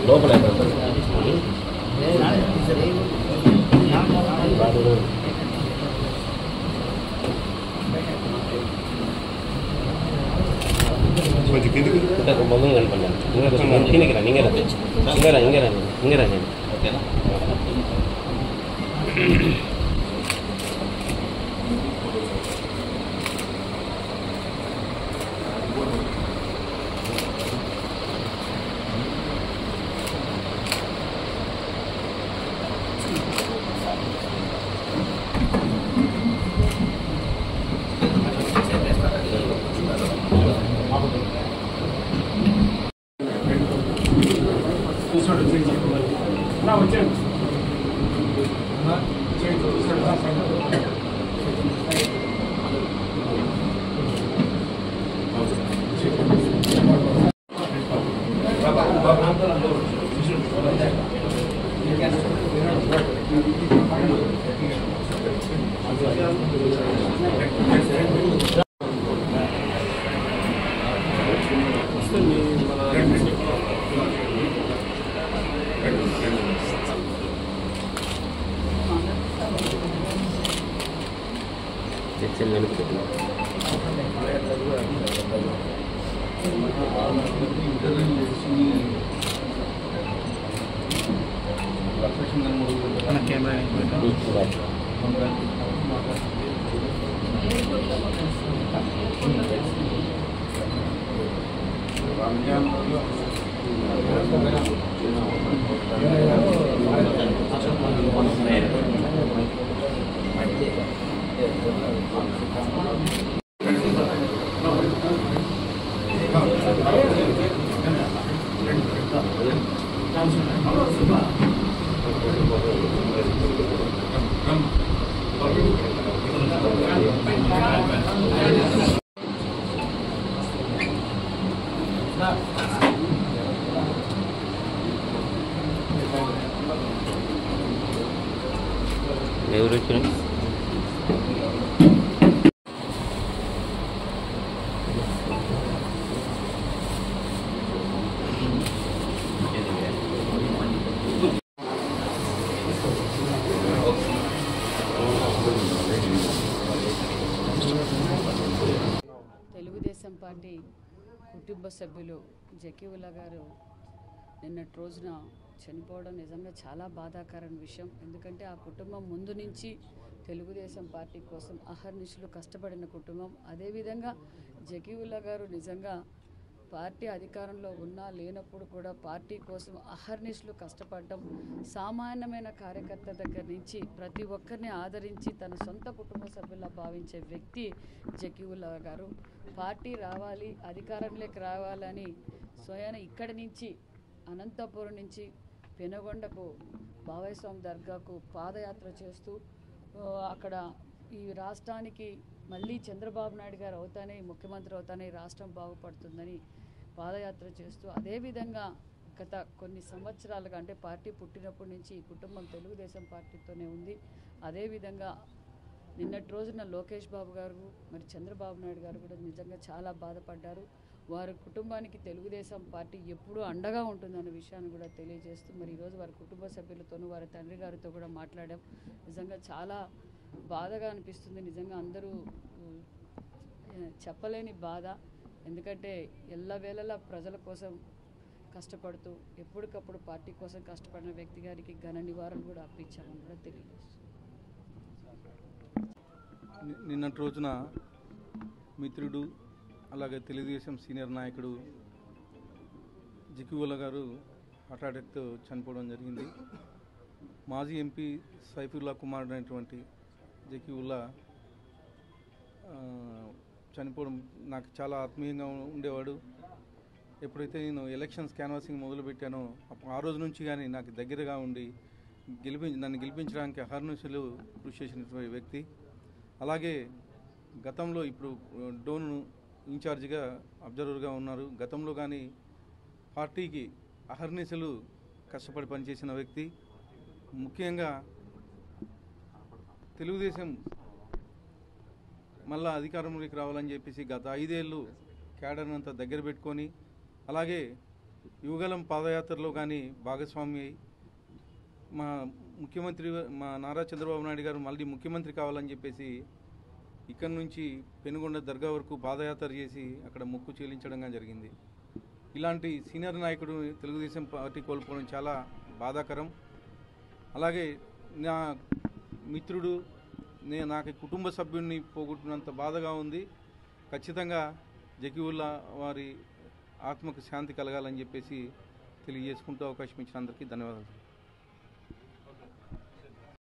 లోపల మొదలు కనపడ్డాను ఇంగరా ఓకేనా. తెలుగుదేశం పార్టీ కుటుంబ సభ్యులు జకీవుల్లా గారు నిన్నటి రోజున చనిపోవడం నిజంగా చాలా బాధాకరమైన విషయం. ఎందుకంటే ఆ కుటుంబం ముందు నుంచి తెలుగుదేశం పార్టీ కోసం అహర్నిశలు కష్టపడిన కుటుంబం. అదేవిధంగా జకీవుల్లా గారు నిజంగా పార్టీ అధికారంలో ఉన్నా లేనప్పుడు కూడా పార్టీ కోసం అహర్నిశలు కష్టపడడం, సామాన్యమైన కార్యకర్త దగ్గర నుంచి ప్రతి ఒక్కరిని ఆదరించి తన సొంత కుటుంబ సభ్యులా భావించే వ్యక్తి జకీవుల్లా గారు. పార్టీ రావాలి, అధికారంలోకి రావాలని స్వయాన ఇక్కడి నుంచి అనంతపురం నుంచి పెనుగొండకు బాబాయ్ స్వామి దర్గాకు పాదయాత్ర చేస్తూ అక్కడ ఈ రాష్ట్రానికి మళ్ళీ చంద్రబాబు నాయుడు గారు అవుతానే ముఖ్యమంత్రి అవుతానే రాష్ట్రం బాగుపడుతుందని పాదయాత్ర చేస్తూ, అదేవిధంగా గత కొన్ని సంవత్సరాలుగా అంటే పార్టీ పుట్టినప్పటి నుంచి ఈ కుటుంబం తెలుగుదేశం పార్టీతోనే ఉంది. అదేవిధంగా నిన్నటి రోజున లోకేష్ బాబు గారు మరి చంద్రబాబు నాయుడు గారు కూడా నిజంగా చాలా బాధపడ్డారు. వారి కుటుంబానికి తెలుగుదేశం పార్టీ ఎప్పుడూ అండగా ఉంటుందన్న విషయాన్ని కూడా తెలియజేస్తూ మరి ఈరోజు వారి కుటుంబ సభ్యులతోనూ వారి తండ్రి గారితో కూడా మాట్లాడాం. నిజంగా చాలా బాధగా అనిపిస్తుంది. నిజంగా అందరూ చెప్పలేని బాధ. ఎందుకంటే ఎల్లవేళలా ప్రజల కోసం కష్టపడుతూ ఎప్పటికప్పుడు పార్టీ కోసం కష్టపడిన వ్యక్తి గారికి ఘన నివారణ కూడా అర్పించామని కూడా తెలియజేస్తుంది. నిన్నటి రోజున మిత్రుడు అలాగే తెలుగుదేశం సీనియర్ నాయకుడు జకీవుల్లా గారు హార్ట్ అటాక్తో చనిపోవడం జరిగింది. మాజీ ఎంపీ సైఫుల్లా కుమారుడు అయినటువంటి జకీవుల్లా చనిపోవడం నాకు చాలా ఆత్మీయంగా ఉండేవాడు. ఎప్పుడైతే నేను ఎలక్షన్స్ క్యాన్వాసింగ్ మొదలుపెట్టానో ఆ రోజు నుంచి కానీ నాకు దగ్గరగా ఉండి నన్ను గెలిపించడానికి అహర్నిశలు కృషి చేసినటువంటి వ్యక్తి. అలాగే గతంలో ఇప్పుడు డోన్ ఇన్ఛార్జిగా అబ్జర్వర్గా ఉన్నారు. గతంలో కానీ పార్టీకి అహర్నిశలు కష్టపడి పనిచేసిన వ్యక్తి. ముఖ్యంగా తెలుగుదేశం మళ్ళా అధికారంలోకి రావాలని చెప్పేసి గత 5 ఏళ్ళు క్యాడర్ని అంతా దగ్గర పెట్టుకొని, అలాగే యువగలం పాదయాత్రలో కానీ భాగస్వామి అయి మా నారా చంద్రబాబు నాయుడు గారు మళ్ళీ ముఖ్యమంత్రి కావాలని చెప్పేసి ఇక్కడ నుంచి పెనుగొండ దర్గా వరకు పాదయాత్ర చేసి అక్కడ మొక్కు చెల్లించడం జరిగింది. ఇలాంటి సీనియర్ నాయకుడు తెలుగుదేశం పార్టీ కోల్పోవడం చాలా బాధాకరం. అలాగే నా మిత్రుడు నాకు కుటుంబ సభ్యుడిని పోగొట్టినంత బాధగా ఉంది. ఖచ్చితంగా జకీవుల్లా వారి ఆత్మకు శాంతి కలగాలని చెప్పేసి తెలియజేసుకుంటూ అవకాశం ఇచ్చిన అందరికీ ధన్యవాదాలు.